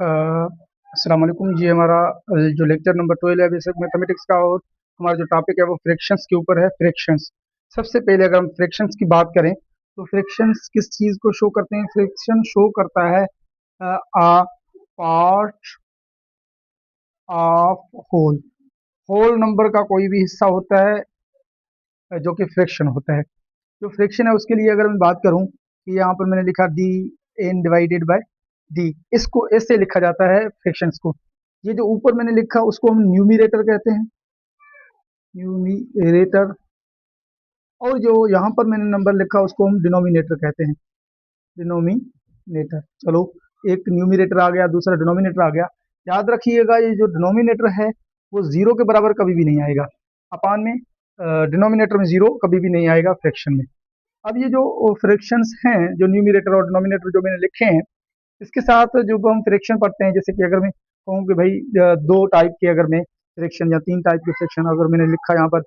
अस्सलाम वालेकुम जी। हमारा जो लेक्चर नंबर 12 है बेसिक मैथमेटिक्स का, और हमारा जो टॉपिक है वो फ्रैक्शंस के ऊपर है। फ्रैक्शंस, सबसे पहले अगर हम फ्रैक्शंस की बात करें तो फ्रैक्शंस किस चीज़ को शो करते हैं? फ्रैक्शन शो करता है a part of whole. Whole number का कोई भी हिस्सा होता है जो कि फ्रैक्शन होता है। जो फ्रैक्शन है उसके लिए अगर मैं बात करूं कि यहाँ पर मैंने लिखा D N divided by D, इसको ऐसे लिखा जाता है फ्रैक्शंस को। ये जो ऊपर मैंने लिखा उसको हम न्यूमिरेटर कहते हैं, न्यूमिरेटर। और जो यहाँ पर मैंने नंबर लिखा उसको हम डिनोमिनेटर कहते हैं, डिनोमिनेटर। चलो, एक न्यूमिरेटर आ गया, दूसरा डिनोमिनेटर आ गया। याद रखिएगा ये जो डिनोमिनेटर है वो जीरो के बराबर कभी भी नहीं आएगा। अपान में डिनोमिनेटर में जीरो कभी भी नहीं आएगा फ्रैक्शन में। अब ये जो फ्रैक्शंस हैं, जो न्यूमिरेटर और डिनोमिनेटर जो मैंने लिखे हैं, इसके साथ जो हम फ्रैक्शन पढ़ते हैं, जैसे कि अगर मैं कहूँ कि भाई दो टाइप के अगर मैं फ्रैक्शन या तीन टाइप के फ्रैक्शन अगर मैंने लिखा यहाँ पर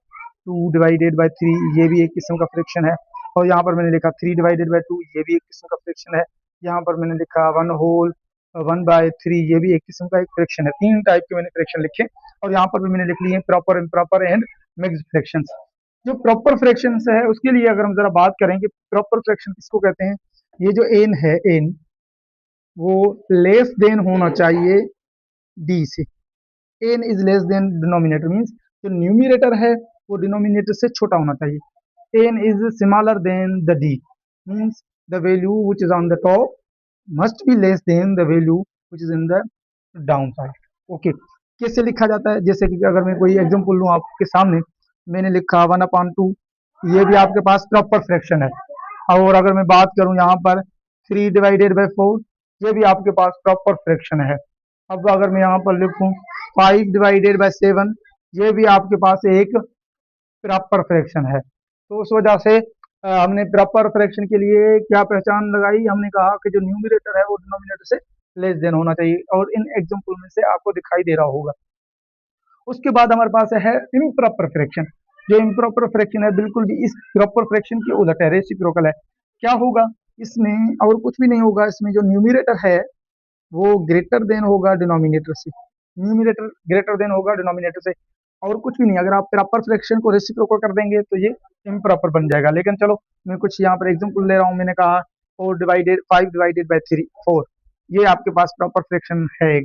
2/3, ये भी एक किस्म का फ्रैक्शन है। और यहाँ पर मैंने लिखा 3/2, ये भी एक किस्म का फ्रैक्शन है। यहाँ पर मैंने लिखा 1/3, ये भी एक किस्म का एक फ्रैक्शन है। तीन टाइप के मैंने फ्रैक्शन लिखे, और यहाँ पर भी मैंने लिख लिए proper, improper and mixed fractions. जो प्रॉपर फ्रैक्शंस है उसके लिए अगर हम जरा बात करें कि प्रॉपर फ्रैक्शन किसको कहते हैं, ये जो एन है, एन वो लेस देन होना चाहिए डी से। N is less than denominator, means जो न्यूमिनेटर है वो डिनोमिनेटर से छोटा होना चाहिए। N is smaller than the D, means the value which is on the top must be less than the value which is in the down side. Okay, कैसे लिखा जाता है? जैसे कि अगर मैं कोई एग्जांपल लूँ आपके सामने, मैंने लिखा 1/2, ये भी आपके पास प्रॉपर फ्रैक्शन है। और अगर मैं बात करूं यहाँ पर 3/4, ये भी आपके पास प्रॉपर फ्रैक्शन है। अब अगर मैं यहाँ पर लिखूं 5/7, ये भी आपके पास एक प्रॉपर फ्रैक्शन है। तो उस वजह से हमने प्रॉपर फ्रैक्शन के लिए क्या पहचान लगाई? हमने कहा कि जो न्यूमिनेटर है वो डिनोमिनेटर से लेस देन होना चाहिए, और इन एग्जाम्पल में से आपको दिखाई दे रहा होगा। उसके बाद हमारे पास है इम्प्रॉपर फ्रैक्शन। जो इम्प्रॉपर फ्रैक्शन है बिल्कुल भी इस प्रॉपर फ्रैक्शन के उलट है, रेसिप्रोकल है। क्या होगा इसमें? और कुछ भी नहीं होगा। इसमें जो न्यूमिरेटर है वो ग्रेटर देन होगा डिनोमिनेटर से, न्यूमिरेटर ग्रेटर देन होगा डिनोमिनेटर से, और कुछ भी नहीं। अगर आप प्रॉपर फ्रैक्शन को रेसिप्रोकल कर देंगे तो ये इम्प्रॉपर बन जाएगा। लेकिन चलो, मैं कुछ यहाँ पर एग्जांपल ले रहा हूँ। मैंने कहा 5/3, 4, ये आपके पास प्रॉपर फ्रैक्शन है।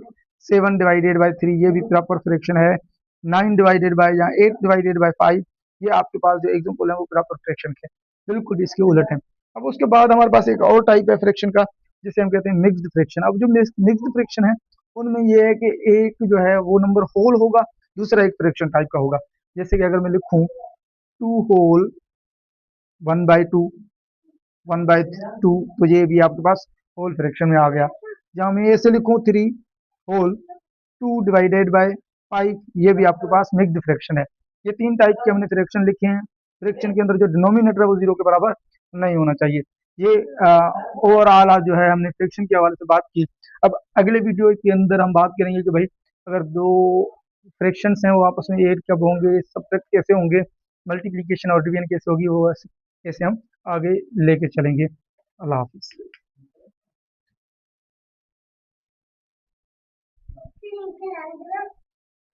7/3, ये भी प्रॉपर फ्रैक्शन है। 9/, या 8/5, ये आपके पास जो एग्जांपल है वो प्रॉपर फ्रैक्शन है, बिल्कुल इसके उलट है। अब उसके बाद हमारे पास एक और टाइप है फ्रैक्शन का, जिसे हम कहते हैं मिक्स्ड फ्रैक्शन। अब जो मिक्स्ड फ्रैक्शन है उनमें ये है कि एक जो है वो नंबर होल होगा, दूसरा एक फ्रैक्शन टाइप का होगा। जैसे कि अगर मैं लिखूं 2 होल 1/2, 1/2, तो ये भी आपके पास होल फ्रैक्शन में आ गया। जहाँ मैं ऐसे लिखूं 3 होल 2/5, ये भी आपके पास मिक्स्ड फ्रैक्शन है। ये तीन टाइप के हमने फ्रैक्शन लिखे हैं। फ्रैक्शन के अंदर जो डिनोमिनेटर है वो जीरो के बराबर नहीं होना चाहिए। ये ओवरऑल आज जो है हमने फ्रैक्शन के हवाले से बात की। अब अगले वीडियो के अंदर हम बात करेंगे कि भाई अगर दो फ्रैक्शंस हैं वो आपस में ऐड कब होंगे, सब्ट्रैक्ट कैसे होंगे, मल्टीप्लिकेशन और डिवीजन कैसे होगी, वो कैसे हम आगे लेके चलेंगे। अल्लाह हाफिज।